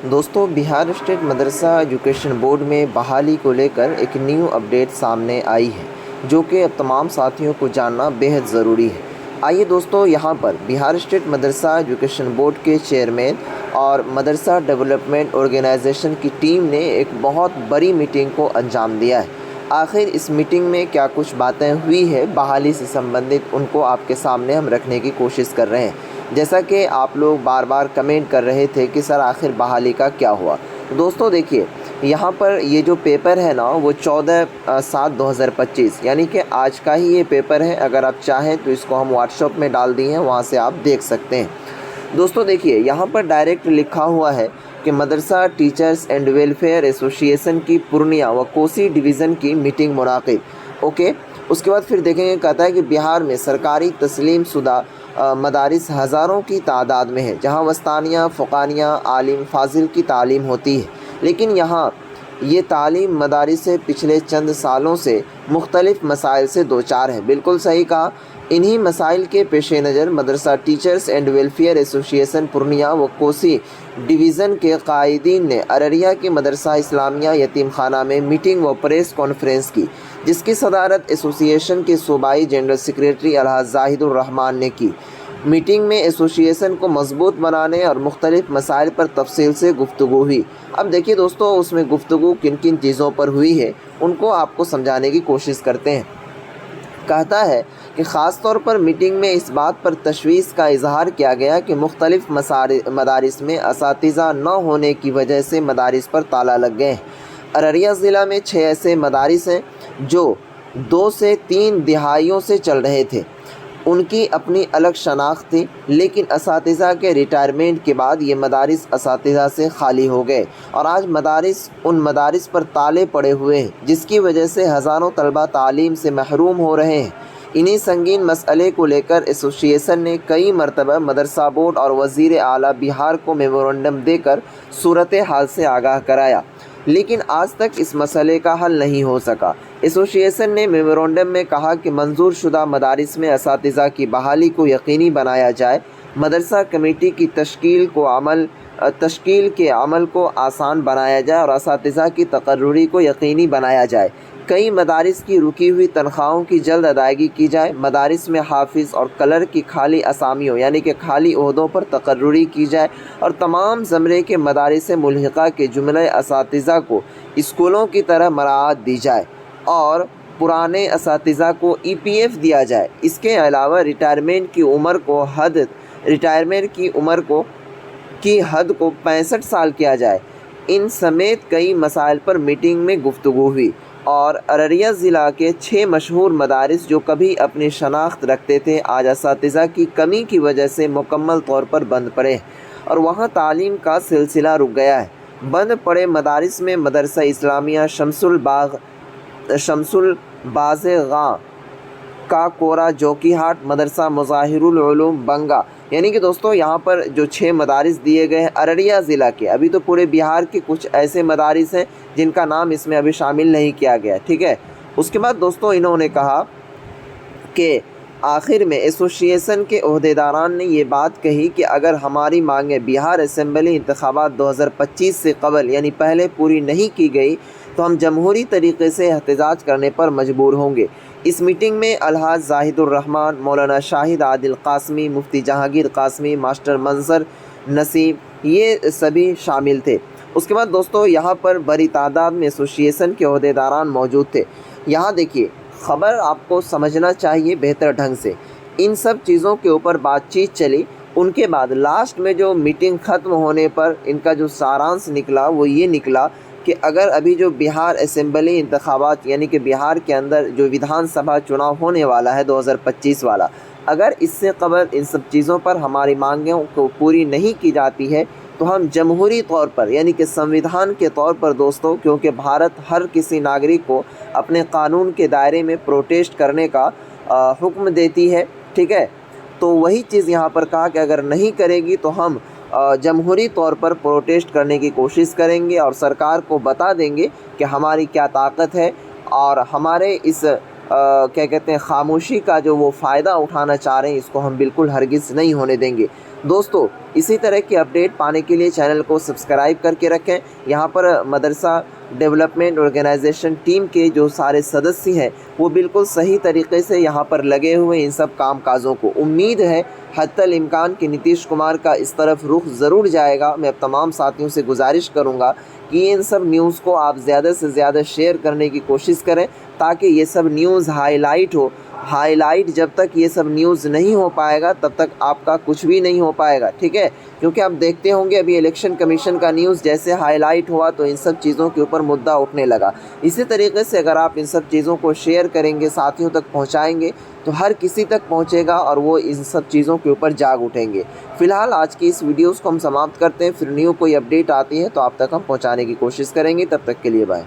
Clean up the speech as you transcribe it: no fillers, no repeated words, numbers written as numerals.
दोस्तों, बिहार स्टेट मदरसा education board में बहाली को लेकर एक न्यू अपडेट सामने आई है, जो कि अब तमाम साथियों को जानना बेहद ज़रूरी है। आइए दोस्तों, यहाँ पर बिहार स्टेट मदरसा एजुकेशन बोर्ड के चेयरमैन और मदरसा डेवलपमेंट ऑर्गेनाइजेशन की टीम ने एक बहुत बड़ी मीटिंग को अंजाम दिया है। आखिर इस मीटिंग में क्या कुछ बातें हुई है बहाली से संबंधित, उनको आपके सामने हम रखने की कोशिश कर रहे हैं। जैसा कि आप लोग बार बार कमेंट कर रहे थे कि सर आखिर बहाली का क्या हुआ। दोस्तों देखिए, यहाँ पर ये जो पेपर है ना, वो 14/7/2025 यानी कि आज का ही ये पेपर है। अगर आप चाहें तो इसको हम व्हाट्सएप में डाल दिए हैं, वहाँ से आप देख सकते हैं। दोस्तों देखिए, यहाँ पर डायरेक्ट लिखा हुआ है कि मदरसा टीचर्स एंड वेलफेयर एसोसिएशन की पूर्णिया व कोसी डिवीज़न की मीटिंग मुनाकिद। ओके, उसके बाद फिर देखेंगे, कहता है कि बिहार में सरकारी तस्लीम शुदा मदारिस हज़ारों की तादाद में है, जहाँ वस्तानिया, फ़ुक़ानिया, आलिम फ़ाज़िल की तालीम होती है। लेकिन यहाँ ये तालीम मदारिस से पिछले चंद सालों से मुख्तलिफ़ मसाइल से दो चार है। बिल्कुल सही कहा। इन्हीं मसाइल के पेश नज़र Madrasa teachers and welfare association Purnia व कोसी डिवीज़न के कायदीन ने अररिया के मदरसा इस्लामिया यतीम खाना में मीटिंग व प्रेस कॉन्फ्रेंस की, जिसकी सदारत एसोसिएशन के सूबाई जनरल सेक्रेटरी अलहाज जाहिदुर रहमान ने की। मीटिंग में एसोसिएशन को मजबूत बनाने और मुख्तलिफ़ मसाइल पर तफसील से गुफ्तगू हुई। अब देखिए दोस्तों, उसमें गुफ्तगू किन किन चीज़ों पर हुई है, उनको आपको समझाने की कोशिश करते हैं। कहता है कि ख़ास तौर पर मीटिंग में इस बात पर तशवीश का इजहार किया गया कि मुख्तलिफ़ मदारिस में असातिज़ा न होने की वजह से मदारिस पर ताला लग गए हैं। अररिया ज़िला में 6 ऐसे मदारिस हैं जो 2 से 3 दिहाइयों से चल रहे थे। उनकी अपनी अलग शनाख्त थी, लेकिन असातिज़ा के रिटायरमेंट के बाद ये मदारिस असातिज़ा से खाली हो गए और आज उन मदारिस पर ताले पड़े हुए हैं, जिसकी वजह से हज़ारों तलबा तालीम से महरूम हो रहे हैं। इन्हीं संगीन मसले को लेकर एसोसिएशन ने कई मरतबा मदरसा बोर्ड और वज़ीर आला बिहार को मेमोरेंडम देकर सूरत हाल से आगाह कराया, लेकिन आज तक इस मसले का हल नहीं हो सका। एसोसिएशन ने मेमोरेंडम में कहा कि मंजूर शुदा मदारिस में असातिज़ा की बहाली को यकीनी बनाया जाए, मदरसा कमेटी की तश्कील के अमल को आसान बनाया जाए और असातिज़ा की तकर्रुरी को यकीनी बनाया जाए। कई मदारिस की रुकी हुई तनख्वाहों की जल्द अदायगी की जाए। मदारिस में हाफिज़ और कलर की खाली असामियों यानी कि खाली ओहदों पर तकर्रुरी की जाए और तमाम ज़मरे के मदारिस मुल्हिक़ा के जुमले असातिज़ा को स्कूलों की तरह मराअत दी जाए और पुराने असातिज़ा को EPF दिया जाए। इसके अलावा रिटायरमेंट की उम्र की हद को 65 साल किया जाए। इन समेत कई मसाइल पर मीटिंग में गुफ्तगू हुई और अररिया ज़िला के 6 मशहूर मदारिस जो कभी अपनी शनाख्त रखते थे, आज असातिज़ा की कमी की वजह से मुकम्मल तौर पर बंद पड़े और वहाँ तालीम का सिलसिला रुक गया है। बंद पड़े मदारिस में मदरसा इस्लामिया शमसुल बाज़-ए-गां का कोरा जोकीहाट, मदरसा मुज़ाहिरुल उलूम बंगा, यानी कि दोस्तों यहाँ पर जो 6 मदारिस दिए गए हैं अररिया ज़िला के, अभी तो पूरे बिहार के कुछ ऐसे मदारिस हैं जिनका नाम इसमें अभी शामिल नहीं किया गया, ठीक है। उसके बाद दोस्तों इन्होंने कहा कि आखिर में एसोसिएशन के ओहदेदारान ने ये बात कही कि अगर हमारी मांगें बिहार असेंबली इंतखाबात 2025 से कबल यानी पहले पूरी नहीं की गई तो हम जमहूरी तरीक़े से एहतजाज करने पर मजबूर होंगे। इस मीटिंग में अलहाज जाहिदुर रहमान, मौलाना शाहिद आदिल कासमी, मुफ्ती जहांगीर कासमी, मास्टर मंजर नसीब, ये सभी शामिल थे। उसके बाद दोस्तों यहाँ पर बड़ी तादाद में एसोसिएशन के ओहदेदारान मौजूद थे। यहाँ देखिए, ख़बर आपको समझना चाहिए बेहतर ढंग से। इन सब चीज़ों के ऊपर बातचीत चली। उनके बाद लास्ट में जो मीटिंग ख़त्म होने पर इनका जो सारांश निकला वो ये निकला कि अगर अभी जो बिहार असेंबली इंतखाबात यानी कि बिहार के अंदर जो विधानसभा चुनाव होने वाला है 2025 वाला, अगर इससे कबल इन सब चीज़ों पर हमारी मांगों को पूरी नहीं की जाती है तो हम जमहूरी तौर पर यानी कि संविधान के तौर पर दोस्तों, क्योंकि भारत हर किसी नागरिक को अपने कानून के दायरे में प्रोटेस्ट करने का हुक्म देती है, ठीक है। तो वही चीज़ यहाँ पर कहा कि अगर नहीं करेगी तो हम जमहूरी तौर पर प्रोटेस्ट करने की कोशिश करेंगे और सरकार को बता देंगे कि हमारी क्या ताकत है और हमारे इस क्या कहते हैं खामोशी का जो वो फ़ायदा उठाना चाह रहे हैं, इसको हम बिल्कुल हरगिज़ नहीं होने देंगे। दोस्तों इसी तरह की अपडेट पाने के लिए चैनल को सब्सक्राइब करके रखें। यहाँ पर मदरसा डेवलपमेंट ऑर्गेनाइजेशन टीम के जो सारे सदस्य हैं वो बिल्कुल सही तरीके से यहाँ पर लगे हुए इन सब काम काजों को। उम्मीद है हत्तल इम्कान कि नीतीश कुमार का इस तरफ रुख ज़रूर जाएगा। मैं अब तमाम साथियों से गुजारिश करूँगा कि इन सब न्यूज़ को आप ज़्यादा से ज़्यादा शेयर करने की कोशिश करें ताकि ये सब न्यूज़ हाईलाइट हो। हाईलाइट जब तक ये सब न्यूज़ नहीं हो पाएगा तब तक आपका कुछ भी नहीं हो पाएगा, ठीक है। क्योंकि आप देखते होंगे अभी इलेक्शन कमीशन का न्यूज़ जैसे हाईलाइट हुआ तो इन सब चीज़ों के ऊपर मुद्दा उठने लगा। इसी तरीके से अगर आप इन सब चीज़ों को शेयर करेंगे, साथियों तक पहुंचाएंगे तो हर किसी तक पहुंचेगा और वो इन सब चीज़ों के ऊपर जाग उठेंगे। फ़िलहाल आज की इस वीडियोज़ को हम समाप्त करते हैं। फिर न्यू कोई अपडेट आती है तो आप तक हम पहुँचाने की कोशिश करेंगे। तब तक के लिए बाय।